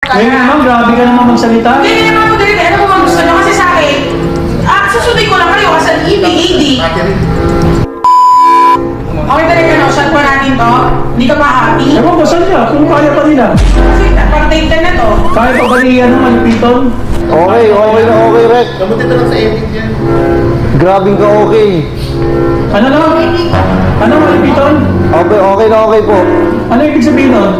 Ngayon naman, grabe ka naman magsalita. Hindi naman ako direct. Ano kung gusto nyo kasi sa akin? Susundin ko lang kayo kasi EBAD. Okay talaga no, shot po natin to. Hindi ka pa happy. Ewan ko saan niya, kung kaya pa nila. Kasi part-time ka na to. Kaya pa ba niya ng malupiton? Okay, okay na okay, Rek. Kamuti na lang sa edit yan. Grabing ka okay. Ano na? Ano malupiton? Okay, okay na okay po. Ano ibig sabihin nun?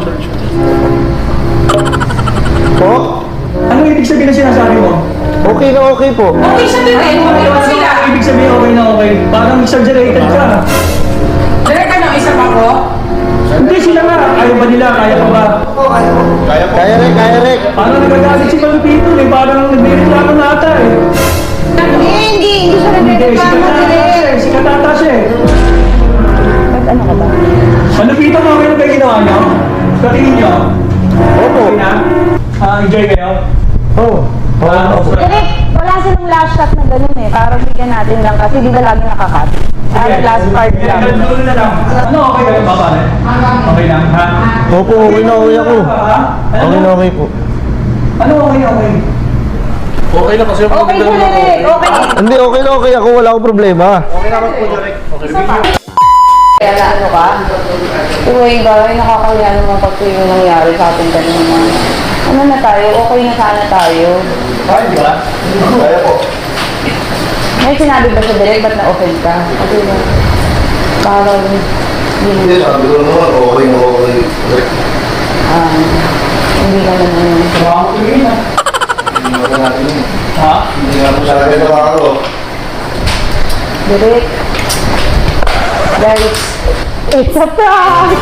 Po? Ano ibig sabihin na sinasabi mo? Okay na okay po. Okay siya din eh. Okay pa sila. Ano ibig sabihin okay na okay? Parang exaggerated ka. Direct ka no, isa pa ko. Hindi sila nga. Ayaw ba nila? Kaya pa ba? Kaya po. Kaya, Rek, kaya, Rek. Parang nagagalit si Malupiton eh. Parang nagre-reklamo na ata eh. Hindi siya Hindi, nagre-reklamo direct. si Katata siya eh. Ano ka ba? Malupiton mo kayo ba yung ginawa niyo? Sa tingin niyo? Opo. Okay na? Enjoy kayo? Oh. Direct, wala silang last shot na ganun eh. Parang bigyan natin lang kasi di ba lagi nakakat? Parang last part lang. Dulo na lang. Ano okay kayo ba pare? Okay lang ha? Opo, okay na okay ako. Okay na okay po. Ano okay okay? Okay na kasi yung Okay siya direct, okay. Hindi, okay na okay ako. Wala akong problema. Okay naman po, Direk. Okay. Kaya na ano ka? Uy, ba, nakakaya naman pag yung nangyari sa atin kanina. Ano na tayo? Okay na sana tayo. Ay, di ba? Kaya po. May sinabi ba sa direct, ba't na-offend ka? Kasi parang Hindi, sabi ko naman, okay na okay. Direk. hindi naman ano. Baka mo tingin na. Hindi nga po natin yun. Ha? Hindi nga po sabi na ako. Direct. Guys, it's a prank!